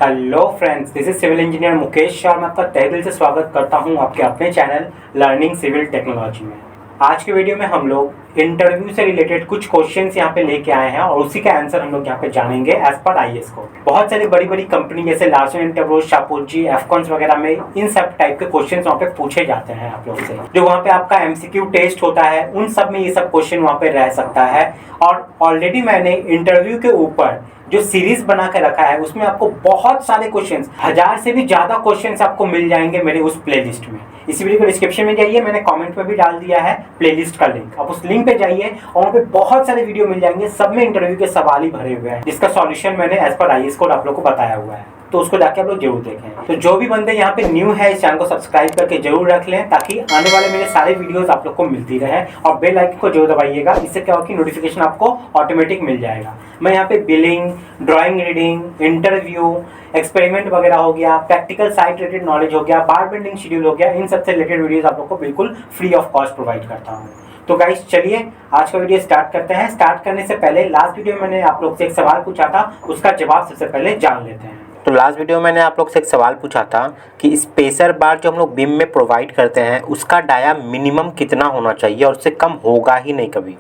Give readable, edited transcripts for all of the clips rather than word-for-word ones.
Hello friends, this is civil engineer Mukesh और मैं आपका तहे दिल से स्वागत करता हूं आपके अपने चैनल लर्निंग सिविल टेक्नोलॉजी में। आज के वीडियो में हम लोग इंटरव्यू से रिलेटेड कुछ क्वेश्चंस यहां पे लेके आए हैं और उसी का आंसर हम लोग यहां पे जानेंगे एज पर आईएएस को। बहुत सारी बड़ी बड़ी कंपनी जैसे Larsen and Toubro, Shapurji, Afcons वगैरह में इन सब टाइप के क्वेश्चंस वहां पे पूछे जाते हैं आप लोग से। जो वहां पे आपका एमसीक्यू टेस्ट होता है उन सब में ये सब क्वेश्चन वहां पे रह सकता है। और ऑलरेडी मैंने इंटरव्यू के ऊपर जो सीरीज बना के रखा है उसमें आपको बहुत सारे क्वेश्चंस, 1000 से भी ज्यादा क्वेश्चंस आपको मिल जाएंगे मेरे उस प्लेलिस्ट में। इसी वीडियो को डिस्क्रिप्शन में जाइए, मैंने कमेंट में भी डाल दिया है प्लेलिस्ट का लिंक। आप उस लिंक पे जाइए और वहाँ पे बहुत सारे वीडियो मिल जाएंगे, सब में इंटरव्यू के सवाल ही भरे हुए हैं जिसका सॉल्यूशन मैंने एज पर आईएएस कोड आप लोग को बताया हुआ है, तो उसको जाके आप लोग जरूर देखें। तो जो भी बंदे यहाँ पे न्यू है इस चैनल को सब्सक्राइब करके जरूर रख लें ताकि आने वाले मेरे सारे वीडियोस आप लोग को मिलती रहे। और बेल आइकन को जरूर दबाइएगा, इससे क्या होगा कि नोटिफिकेशन आपको ऑटोमेटिक मिल जाएगा। मैं यहाँ पे billing, drawing reading, interview, experiment वगैरह हो गया, प्रैक्टिकल साइट रिलेटेड नॉलेज हो गया, बार बेंडिंग शेड्यूल हो गया, इन सबसे रिलेटेड वीडियोस आप लोग को बिल्कुल फ्री ऑफ कॉस्ट प्रोवाइड करता हूँ। तो गाइस चलिए आज का वीडियो स्टार्ट करते हैं। स्टार्ट करने से पहले लास्ट वीडियो में मैंने आप लोग से एक सवाल पूछा था, उसका जवाब सबसे पहले जान लेते हैं। तो लास्ट वीडियो में मैंने आप लोग से एक सवाल पूछा था कि स्पेसर बार जो हम लोग बीम में प्रोवाइड करते हैं उसका डाया मिनिमम कितना होना चाहिए और उससे कम होगा ही नहीं कभी।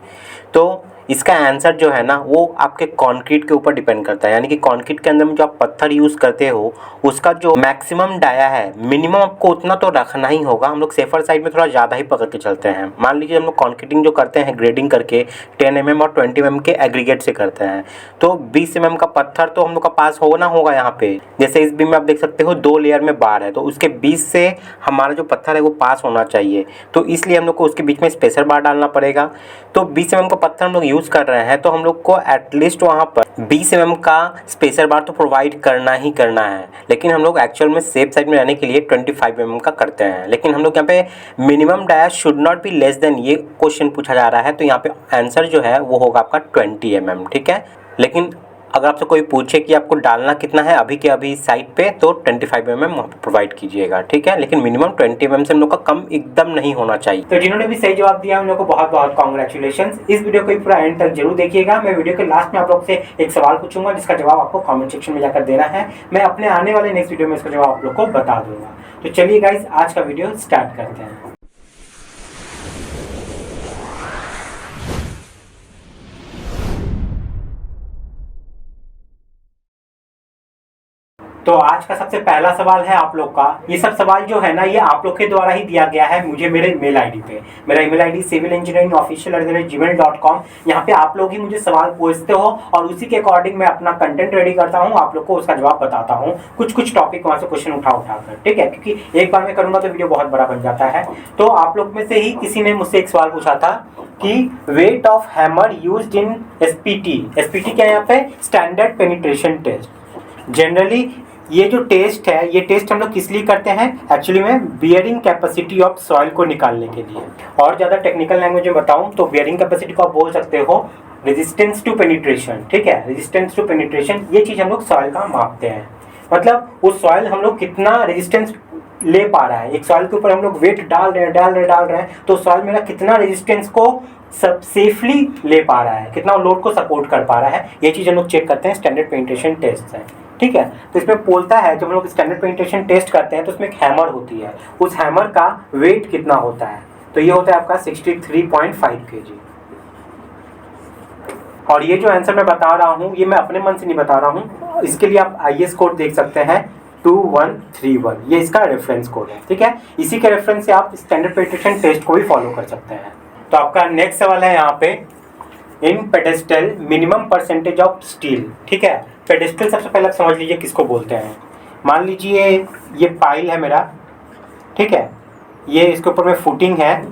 तो इसका आंसर जो है ना वो आपके कंक्रीट के ऊपर डिपेंड करता है, यानी कि कंक्रीट के अंदर में जो आप पत्थर यूज़ करते हो उसका जो मैक्सिमम डाया है मिनिमम आपको उतना तो रखना ही होगा। हम लोग सेफर साइड में थोड़ा ज़्यादा ही पकड़ के चलते हैं। मान लीजिए हम लोग कंक्रीटिंग जो करते हैं ग्रेडिंग करके 10 mm और 20 mm के एग्रीगेट से करते हैं, तो 20 mm का पत्थर तो हम लोग का पास होना होगा यहाँ पे। जैसे इस बीम में आप देख सकते हो 2 लेयर में बार है, तो उसके बीच से हमारा जो पत्थर है वो पास होना चाहिए, तो इसलिए हम लोग को उसके बीच में स्पेसर बार डालना पड़ेगा। तो 20 mm का पत्थर हम लोग यूज़ कर रहे हैं तो हम लोग को एटलीस्ट वहाँ पर 20 mm का स्पेसर बार तो प्रोवाइड करना ही करना है। लेकिन हम लोग एक्चुअल में सेफ साइड में रहने के लिए 25 mm का करते हैं। लेकिन हम लोग यहाँ पे minimum dia should not be less than, ये क्वेश्चन पूछा जा रहा है, तो यहाँ पे आंसर जो है वो होगा आपका 20 mm, ठीक है। लेकिन अगर आपसे कोई पूछे कि आपको डालना कितना है अभी के अभी साइड पे, तो 25 mm प्रोवाइड कीजिएगा, ठीक है। लेकिन मिनिमम 20 mm से हम लोग का कम एकदम नहीं होना चाहिए। तो जिन्होंने भी सही जवाब दिया उन लोगों को बहुत बहुत कॉन्ग्रेचुलेशन। इस वीडियो को पूरा एंड तक जरूर देखिएगा। मैं वीडियो के लास्ट में आप लोग से एक सवाल पूछूंगा जिसका जवाब आपको कमेंट सेक्शन में जाकर देना है। मैं अपने आने वाले नेक्स्ट वीडियो में इसका जवाब आप लोग को बता दूंगा। तो चलिए गाइस आज का वीडियो स्टार्ट करते हैं। तो आज का सबसे पहला सवाल है आप लोग का। ये सब सवाल जो है ना ये आप लोग के द्वारा ही दिया गया है मुझे मेरे मेल आईडी पे। मेरा ईमेल आईडी civilengineeringofficial@gmail.com। यहाँ पे आप लोग ही मुझे सवाल पूछते हो और उसी के अकॉर्डिंग मैं अपना कंटेंट रेडी करता हूँ, आप लोग को उसका जवाब बताता हूँ। कुछ टॉपिक वहाँ से क्वेश्चन उठा कर, ठीक है, क्योंकि एक बार मैं करूँगा तो वीडियो बहुत बड़ा बन जाता है। तो आप लोग में से ही किसी ने मुझसे एक सवाल पूछा था कि weight of hammer used in SPT. SPT क्या है यहाँ पे? Standard penetration test. जनरली ये जो टेस्ट है ये टेस्ट हम लोग किस लिए करते हैं? एक्चुअली में बियरिंग कैपेसिटी ऑफ सॉइल को निकालने के लिए। और ज़्यादा टेक्निकल लैंग्वेज में बताऊं तो बियरिंग कैपेसिटी को आप बोल सकते हो रेजिस्टेंस टू पेनिट्रेशन, ठीक है। रेजिस्टेंस टू पेनिट्रेशन ये चीज़ हम लोग सॉइल का मापते हैं, मतलब उस सॉइल हम लोग कितना रेजिस्टेंस ले पा रहा है। एक सॉइल के ऊपर हम लोग वेट डाल रहे हैं तो सॉइल मेरा कितना रेजिस्टेंस को सब सेफली ले पा रहा है, कितना लोड को सपोर्ट कर पा रहा है, ये चीज़ हम लोग चेक करते हैं स्टैंडर्ड पेनिट्रेशन टेस्ट से, ठीक है। तो इसमें बोलता है जब हम लोग स्टैंडर्ड पेनिट्रेशन टेस्ट करते हैं तो उसमें एक हैमर होती है, उस हैमर का वेट कितना होता है, तो ये होता है आपका 63.5 kg। और ये जो आंसर मैं बता रहा हूँ ये मैं अपने मन से नहीं बता रहा हूँ, इसके लिए आप आईएएस कोड देख सकते हैं 2131, ये इसका रेफरेंस कोड है, ठीक है। इसी के रेफरेंस से आप स्टैंडर्ड पेनिट्रेशन टेस्ट को भी फॉलो कर सकते हैं। तो आपका नेक्स्ट सवाल है यहाँ पे in pedestal minimum percentage of steel, ठीक है। पेडेस्टल सबसे पहले आप समझ लीजिए किसको बोलते हैं। मान लीजिए ये पाइल है मेरा, ठीक है, ये इसके ऊपर में फुटिंग है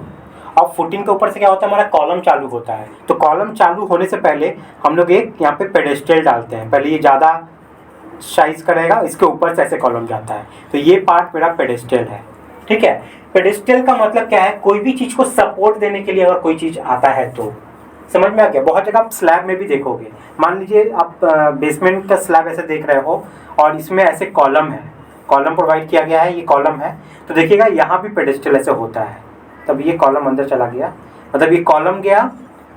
और फुटिंग के ऊपर से क्या होता है हमारा कॉलम चालू होता है। तो कॉलम चालू होने से पहले हम लोग एक यहाँ पे पेडेस्टल डालते हैं। पहले ये ज़्यादा साइज करेगा, इसके ऊपर से ऐसे कॉलम जाता है, तो ये पार्ट मेरा पेडेस्टल है, ठीक है। पेडेस्टल का मतलब क्या है? कोई भी चीज़ को सपोर्ट देने के लिए अगर कोई चीज़ आता है तो समझ में आ गया। बहुत जगह आप स्लैब में भी देखोगे, मान लीजिए आप बेसमेंट का स्लैब ऐसे देख रहे हो और इसमें ऐसे कॉलम है, कॉलम प्रोवाइड किया गया है, ये कॉलम है, तो देखिएगा यहाँ भी पेडेस्टल ऐसे होता है। तब ये कॉलम अंदर चला गया, मतलब ये कॉलम गया,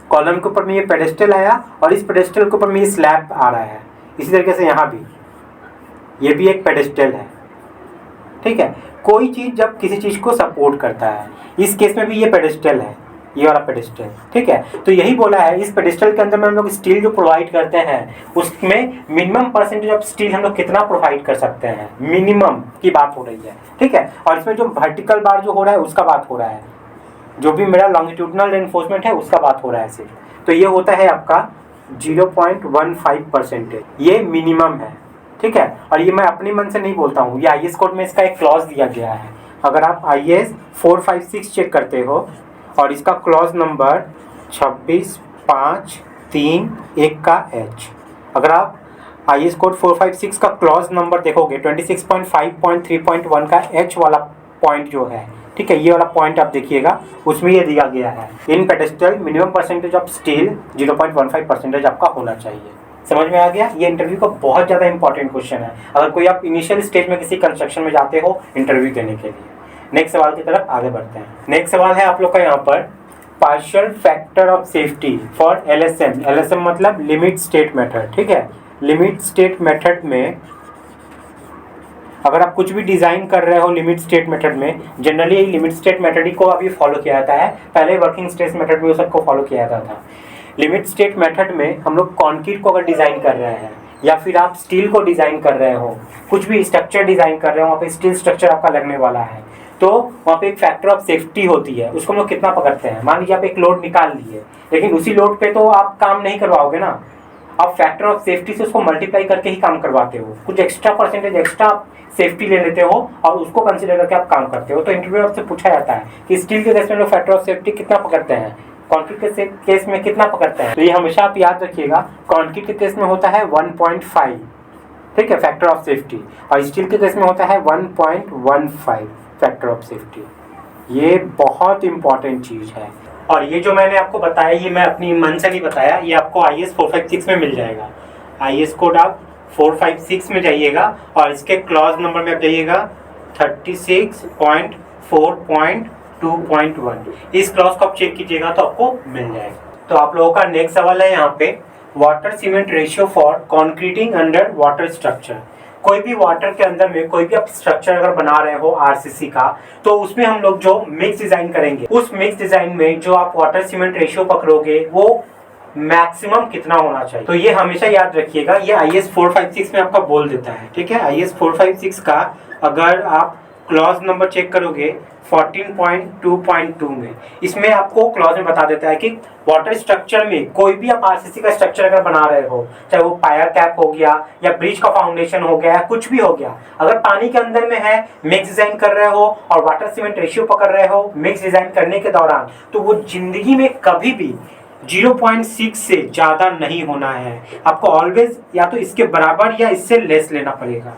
कॉलम के ऊपर में ये पेडेस्टल आया और इस पेडेस्टल के ऊपर में ये स्लैब आ रहा है। इसी तरीके से यहाँ भी ये भी एक पेडेस्टल है, ठीक है। कोई चीज़ जब किसी चीज़ को सपोर्ट करता है, इस केस में भी ये पेडेस्टल है, ये वाला पेडेस्टल, ठीक है। तो यही बोला है, इस पेडेस्टल के अंदर में हम लोग स्टील जो प्रोवाइड करते हैं उसमें मिनिमम परसेंटेज ऑफ स्टील हम लोग कितना प्रोवाइड कर सकते हैं, मिनिमम की बात हो रही है, ठीक है। और इसमें जो वर्टिकल बार जो हो रहा है उसका बात हो रहा है, जो भी मेरा लॉन्गिट्यूडनल रेनफोर्समेंट है उसका बात हो रहा है सिर्फ। तो ये होता है आपका 0.15%, ये मिनिमम है, ठीक है। और ये मैं अपने मन से नहीं बोलता हूँ, ये IS कोड में इसका एक क्लॉज दिया गया है। अगर आप IS 456 चेक करते हो और इसका क्लॉज नंबर 26.5.3.1 का H, अगर आप IS कोड 456 का क्लॉज नंबर देखोगे 26.5.3.1 का H वाला पॉइंट जो है, ठीक है, ये वाला पॉइंट आप देखिएगा, उसमें ये दिया गया है in pedestal minimum percentage of steel 0.15% आपका होना चाहिए। समझ में आ गया? ये इंटरव्यू का बहुत ज़्यादा इंपॉर्टेंट क्वेश्चन है, अगर कोई आप इनिशियल स्टेज में किसी कंस्ट्रक्शन में जाते हो इंटरव्यू देने के लिए। नेक्स्ट सवाल की तरफ आगे बढ़ते हैं। नेक्स्ट सवाल है आप लोग का यहाँ पर, partial factor of safety for LSM। LSM मतलब लिमिट स्टेट मेथड, ठीक है। लिमिट स्टेट मेथड में अगर आप कुछ भी डिज़ाइन कर रहे हो लिमिट स्टेट मेथड में, जनरली लिमिट स्टेट मेथड ही को अभी फॉलो किया जाता है, पहले वर्किंग स्टेट मेथड में वो सबको फॉलो किया जाता था। लिमिट स्टेट मेथड में हम लोग कंक्रीट को अगर डिज़ाइन कर रहे हैं या फिर आप स्टील को डिज़ाइन कर रहे हो, कुछ भी स्ट्रक्चर डिज़ाइन कर रहे हो, वहाँ पे स्टील स्ट्रक्चर आपका लगने वाला है, तो वहाँ पे एक फैक्टर ऑफ सेफ्टी होती है, उसको हम लोग कितना पकड़ते हैं। मान लीजिए आप एक लोड निकाल लिए, लेकिन उसी लोड पे तो आप काम नहीं करवाओगे ना, आप फैक्टर ऑफ सेफ्टी से उसको मल्टीप्लाई करके ही काम करवाते हो, कुछ एक्स्ट्रा परसेंटेज एक्स्ट्रा सेफ्टी ले लेते हो और उसको कंसिडर करके आप काम करते हो। तो इंटरव्यू आपसे पूछा जाता है कि स्टील के केस में लोग फैक्टर ऑफ सेफ्टी कितना पकड़ते हैं, कंक्रीट के केस में कितना पकड़ते हैं। तो ये हमेशा आप याद रखिएगा, कंक्रीट के केस में होता है 1.5, ठीक है, फैक्टर ऑफ सेफ्टी, और स्टील के केस में होता है 1.15 फैक्टर ऑफ सेफ्टी। ये बहुत इंपॉर्टेंट चीज़ है, और ये जो मैंने आपको बताया ये मैं अपनी मन से नहीं बताया, ये आपको IS 456 में मिल जाएगा। IS कोड आप 456 में जाइएगा और इसके क्लॉज नंबर में आप जाइएगा 36.4.2.1, इस क्लॉज को आप चेक कीजिएगा तो आपको मिल जाएगा। तो आप लोगों का नेक्स्ट सवाल है यहाँ पे, water cement ratio for concreting under water structure. कोई भी वाटर के अंदर में कोई भी आप स्ट्रक्चर अगर बना रहे हो RCC का, तो उसमें हम लोग जो मिक्स डिजाइन करेंगे, उस मिक्स डिजाइन में जो आप वाटर सीमेंट रेशियो पकड़ोगे वो मैक्सिमम कितना होना चाहिए। तो ये हमेशा याद रखिएगा, ये IS 456 में आपका बोल देता है, ठीक है। IS 456 का अगर आप क्लॉज नंबर चेक करोगे 14.2.2 में, इसमें आपको क्लॉज में बता देता है कि वाटर स्ट्रक्चर में कोई भी आप RCC का स्ट्रक्चर अगर बना रहे हो, चाहे वो पायर कैप हो गया या ब्रिज का फाउंडेशन हो गया, कुछ भी हो गया, अगर पानी के अंदर में है, मिक्स डिजाइन कर रहे हो और वाटर सीमेंट रेशियो पकड़ रहे हो मिक्स डिजाइन करने के दौरान, तो वो जिंदगी में कभी भी 0.6 से ज़्यादा नहीं होना है। आपको ऑलवेज या तो इसके बराबर या इससे लेस लेना पड़ेगा,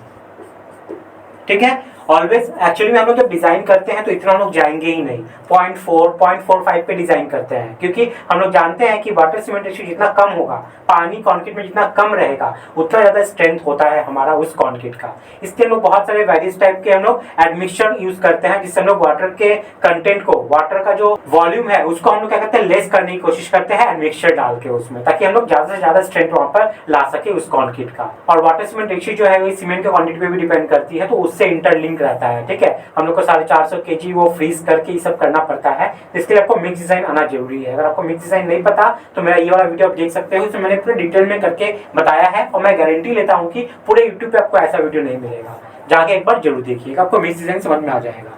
ठीक है। ऑलवेज एक्चुअली में हम लोग जब डिजाइन करते हैं तो इतना हम लोग जाएंगे ही नहीं, 0.4-0.45 पे डिजाइन करते हैं, क्योंकि हम लोग जानते हैं कि वाटर सीमेंट रेशियो जितना कम होगा, पानी कंक्रीट में जितना कम रहेगा, उतना ज़्यादा स्ट्रेंथ होता है हमारा उस कंक्रीट का। इसके हम लोग बहुत सारे वेरियस टाइप के हम लोग एडमिक्सचर यूज करते हैं, जिससे हम लोग वाटर के कंटेंट को, वाटर का जो वॉल्यूम है उसको हम लोग क्या करते हैं, लेस करने की कोशिश करते हैं एडमिक्सचर डाल के उसमें, ताकि हम लोग ज़्यादा से ज़्यादा स्ट्रेंथ वहाँ पर ला सके उस कंक्रीट का। और वाटर सीमेंट रेशियो जो है वो सीमेंट के क्वांटिटी पे भी डिपेंड करती है, तो उससे इंटरलिंक रहता है, ठीक है। हम लोग को 450 kg वो फ्रीज करके ये सब करना पड़ता है, तो इसके लिए आपको मिक्स डिजाइन आना जरूरी है। अगर आपको मिक्स डिजाइन नहीं पता तो मेरा ये वाला वीडियो आप देख सकते हो, इसमें मैंने पूरे डिटेल में करके बताया है, और मैं गारंटी लेता हूँ कि पूरे यूट्यूब पे आपको ऐसा वीडियो नहीं मिलेगा। जाके एक बार जरूर देखिएगा, आपको मिक्स डिजाइन समझ में आ जाएगा।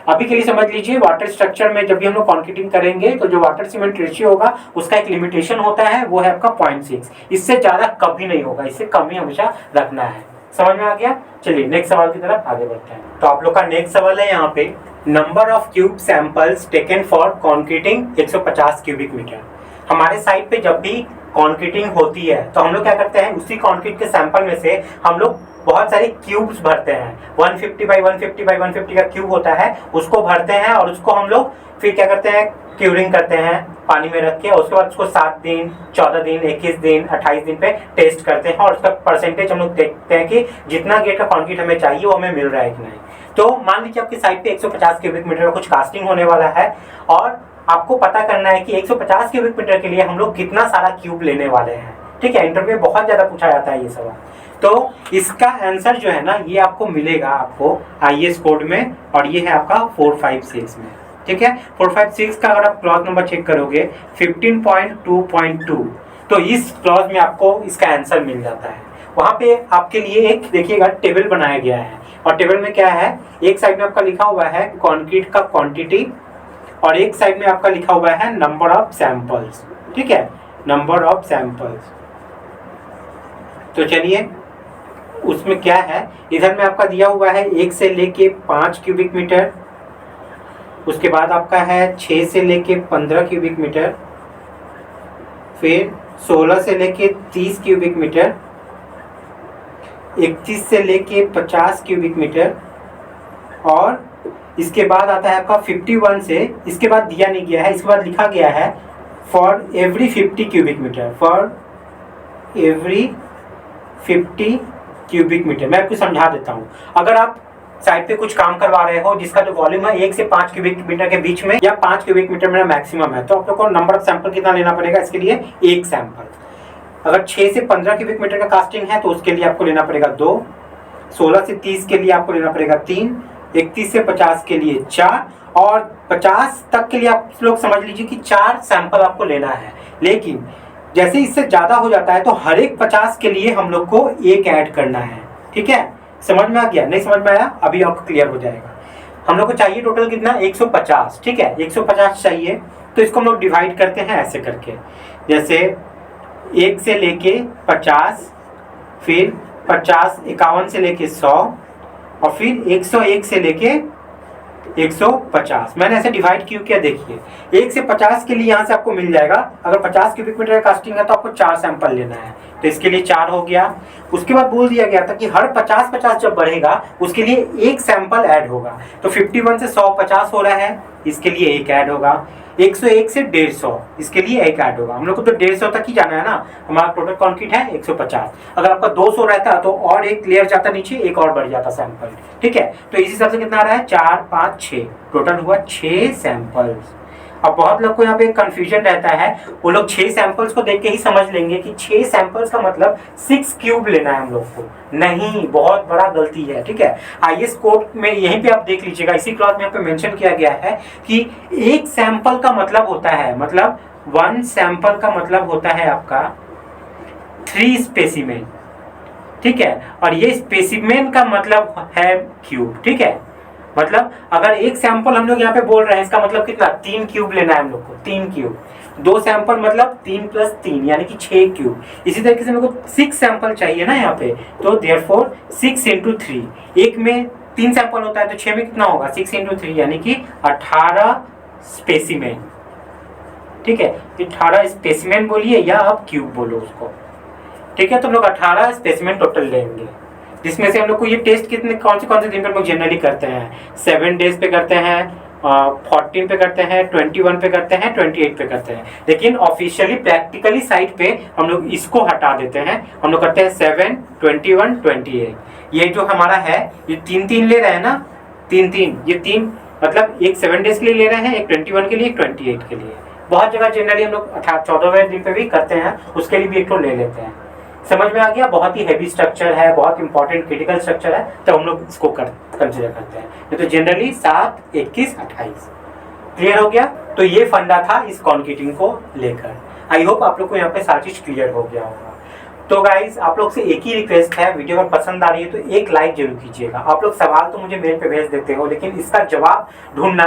अभी के लिए समझ लीजिए, वाटर स्ट्रक्चर में जब भी हम लोग कंक्रीटिंग करेंगे तो जो वाटर सीमेंट रेशियो होगा उसका एक लिमिटेशन होता है, वो है आपका 0.6, इससे ज्यादा कभी नहीं होगा, इससे कम ही हमेशा रखना है। समझ में आ गया? चलिए नेक्स्ट सवाल की तरफ आगे बढ़ते हैं। तो आप लोग का नेक्स्ट सवाल है यहाँ पे, number of cube samples taken for concreting 150 cubic metre. हमारे साइड पे जब भी कॉन्क्रीटिंग होती है तो हम लोग क्या करते हैं, उसी कॉन्क्रीट के सैंपल में से हम लोग बहुत सारे क्यूब्स भरते हैं, 150 बाई 150 बाई 150 का क्यूब होता है, उसको भरते हैं और उसको हम लोग फिर क्या करते हैं, क्यूरिंग करते हैं पानी में रख के, और उसके बाद उसको 7 दिन 14 दिन 21 दिन 28 दिन पे टेस्ट करते हैं, और उसका परसेंटेज हम लोग देखते हैं कि जितना गेट का कॉन्क्रीट हमें चाहिए वो हमें मिल रहा है कि नहीं। तो मान लीजिए आपकी साइड पे 150 क्यूबिक मीटर का कुछ कास्टिंग होने वाला है, और आपको पता करना है कि 150 क्यूबिक मीटर के लिए हम लोग कितना सारा क्यूब लेने वाले हैं, ठीक है। इंटरव्यू में बहुत ज़्यादा पूछा जाता है ये सवाल। तो इसका आंसर जो है ना ये आपको मिलेगा आपको IS कोड में, और ये है आपका 456 में। ठीक है, 456 का अगर आप क्लॉज नंबर चेक करोगे 15.2.2, तो इस क्लॉज में आपको इसका आंसर मिल जाता है। वहाँ पे आपके लिए एक देखिएगा टेबल बनाया गया है, और टेबल में क्या है, एक साइड में आपका लिखा हुआ है कंक्रीट का क्वांटिटी, और एक साइड में आपका लिखा हुआ है नंबर ऑफ सैंपल्स। ठीक है, नंबर ऑफ सैंपल्स। तो चलिए उसमें क्या है, इधर में आपका दिया हुआ है 1 से लेके 5 क्यूबिक मीटर, उसके बाद आपका है 6 से लेके 15 क्यूबिक मीटर, फिर 16 से लेके 30 क्यूबिक मीटर, 31 से लेके 50 क्यूबिक मीटर, और इसके बाद आता है आपका 51 से, इसके बाद दिया नहीं गया है, इसके बाद लिखा गया है for every 50 cubic metre, for every 50 cubic metre. मैं आपको समझा देता हूँ, अगर आप साइड पे कुछ काम करवा रहे हो जिसका जो वॉल्यूम है 1 से 5 क्यूबिक मीटर के बीच में, या 5 क्यूबिक मीटर मेरा मैक्सिमम है, तो आप लोग को नंबर ऑफ सैंपल कितना लेना पड़ेगा, इसके लिए 1 सैंपल। अगर 6 से 15 क्यूबिक मीटर का कास्टिंग है तो उसके लिए आपको लेना पड़ेगा 2, 16 से 30 के लिए आपको लेना पड़ेगा 3, 31 से 50 के लिए 4, और 50 तक के लिए आप लोग समझ लीजिए कि 4 सैंपल आपको लेना है। लेकिन जैसे इससे ज़्यादा हो जाता है तो हर एक 50 के लिए हम लोग को 1 ऐड करना है। ठीक है, समझ में आ गया? नहीं समझ में आया? अभी आपको क्लियर हो जाएगा। हम लोग को चाहिए टोटल कितना, 150। ठीक है, 150 चाहिए, तो इसको हम लोग डिवाइड करते हैं ऐसे करके, जैसे 1 से लेके 50, फिर 50 51 से लेके 100, और फिर 101 से लेके 150। मैंने ऐसे डिवाइड क्यों किया, देखिए 1 से 50 के लिए यहाँ से आपको मिल जाएगा, अगर 50 क्यूबिक मीटर का कास्टिंग है तो आपको 4 सैंपल लेना है, तो इसके लिए 4 हो गया। उसके बाद बोल दिया गया था कि हर 50-50 जब बढ़ेगा उसके लिए 1 सैंपल ऐड होगा, तो 51 से 100 50 हो रहा है, इसके लिए 1 ऐड होगा। 101 से 150, इसके लिए 1 ऐड होगा। हम लोग को तो 150 तक ही जाना है ना, हमारा टोटल कंक्रीट है 150। अगर आपका 200 रहता तो और 1 लेयर जाता नीचे, 1 और बढ़ जाता सैंपल। ठीक है, तो इस हिसाब से कितना आ रहा है, 4 5 6, टोटल हुआ 6 सैंपल्स। अब बहुत लोग को यहाँ पे कंफ्यूजन रहता है, वो लोग 6 सैंपल्स को देख के ही समझ लेंगे कि 6 सैंपल्स का मतलब 6 क्यूब लेना है हम लोग को। नहीं, बहुत बड़ा गलती है। ठीक है, IS कोड में यहीं पे आप देख लीजिएगा, इसी क्लॉज में यहाँ पे मेंशन किया गया है कि 1 सैंपल का मतलब होता है, मतलब 1 सैंपल का मतलब होता है आपका 3 स्पेसिमेन। ठीक है, और ये स्पेसिमेन का मतलब है क्यूब। ठीक है, मतलब अगर 1 सैंपल हम लोग यहाँ पे बोल रहे हैं, इसका मतलब कितना, 3 क्यूब लेना है हम लोग को, 3 क्यूब। 2 सैंपल मतलब 3 + 3 यानी कि 6 क्यूब। इसी तरीके से मेरे को 6 सैंपल चाहिए ना यहाँ पे, तो देयरफॉर 6 × 3, एक में 3 सैंपल होता है तो 6 में कितना होगा, 6 × 3 यानी कि 18 स्पेसिमेन। ठीक है, 18 स्पेसिमेन बोलिए या आप क्यूब बोलो उसको। ठीक है, तो हम लोग 18 स्पेसिमेन टोटल लेंगे, जिसमें से हम लोग को ये टेस्ट कितने कौन से दिन पर लोग जनरली करते हैं, 7 डेज पे करते हैं, 14 पे करते हैं, 21 पे करते हैं, 28 पे करते हैं। लेकिन ऑफिशियली प्रैक्टिकली साइट पे हम लोग इसको हटा देते हैं, हम लोग करते हैं 7 21 28। ये जो हमारा है ये 3 ले रहे हैं ना, 3 ये 3 मतलब एक 7 डेज के लिए ले रहे हैं, एक 21 के लिए, एक 28 के लिए। बहुत जगह जनरली हम लोग 14वें दिन पे भी करते हैं, उसके लिए भी एक तो ले लेते हैं। समझ में आ गया? बहुत ही हैवी स्ट्रक्चर है, बहुत इंपॉर्टेंट क्रिटिकल स्ट्रक्चर है, तो हम लोग इसको कंसिडर करते हैं। नहीं तो जनरली 7 21 28। क्लियर हो गया? तो ये फंडा था इस कॉन्क्रीटिंग को लेकर। आई होप आप लोग को यहाँ पे सारी चीज क्लियर हो गया होगा। तो गाइज आप लोग से एक ही रिक्वेस्ट है, वीडियो अगर पसंद आ रही है तो एक लाइक जरूर कीजिएगा। आप लोग सवाल तो मुझे मेल पे भेज देते हो, लेकिन इसका जवाब ढूंढना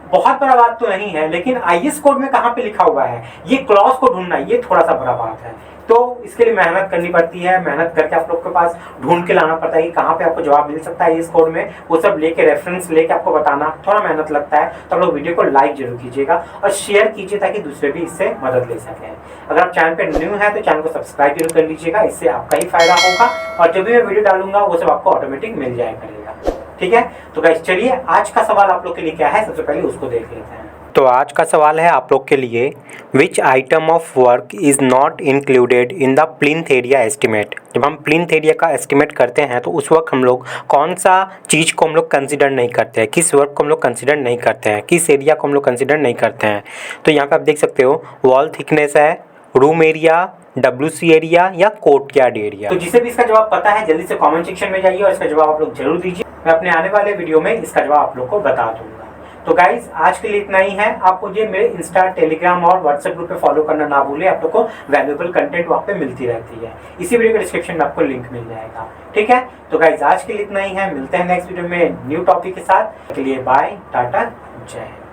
बहुत बड़ा बात तो नहीं है, लेकिन IS कोड में कहाँ पे लिखा हुआ है ये क्लॉज को ढूंढना, ये थोड़ा सा बड़ा बात है। तो इसके लिए मेहनत करनी पड़ती है, मेहनत करके आप लोग के पास ढूंढ के लाना पड़ता है कि कहाँ पे आपको जवाब मिल सकता है इस कोड में, वो सब लेके रेफरेंस लेके आपको बताना थोड़ा मेहनत लगता है। तो आप लोग वीडियो को लाइक जरूर कीजिएगा और शेयर कीजिए ताकि दूसरे भी इससे मदद ले सकें। अगर आप चैनल पे न्यू है तो चैनल को सब्सक्राइब जरूर कर लीजिएगा, इससे आपका ही फायदा होगा और जब भी मैं वीडियो डालूंगा वो सब आपको ऑटोमेटिक मिल जाया करेगा। ठीक है, तो गाइस चलिए आज का सवाल आप लोग के लिए क्या है, सबसे पहले उसको देख लेते हैं। तो आज का सवाल है आप लोग के लिए, विच item of work is not included in the plinth area estimate. जब हम प्लिंथ एरिया का एस्टिमेट करते हैं तो उस वक्त हम लोग कौन सा चीज़ को हम लोग कंसिडर नहीं करते हैं, किस वर्क को हम लोग कंसिडर नहीं करते हैं, किस एरिया को हम लोग कंसिडर नहीं करते हैं। तो यहाँ पे आप देख सकते हो वॉल थिकनेस है, रूम एरिया, WC एरिया या कोर्टयार्ड एरिया? तो जिसे भी इसका जवाब पता है जल्दी से कमेंट सेक्शन में जाइए और इसका जवाब आप लोग जरूर दीजिए। मैं अपने आने वाले वीडियो में इसका जवाब आप लोग को बता दूंगा। तो गाइज आज के लिए इतना ही है। आप मुझे मेरे इंस्टा, टेलीग्राम और व्हाट्सएप ग्रुप पे फॉलो करना ना भूलें। आप लोग को वैल्यूएबल कंटेंट वहाँ पे मिलती रहती है। इसी वीडियो के डिस्क्रिप्शन में आपको लिंक मिल जाएगा। ठीक है, तो गाइज आज के लिए इतना ही है। मिलते हैं नेक्स्ट वीडियो में न्यू टॉपिक के साथ। के लिए बाय, टाटा, जय हिंद।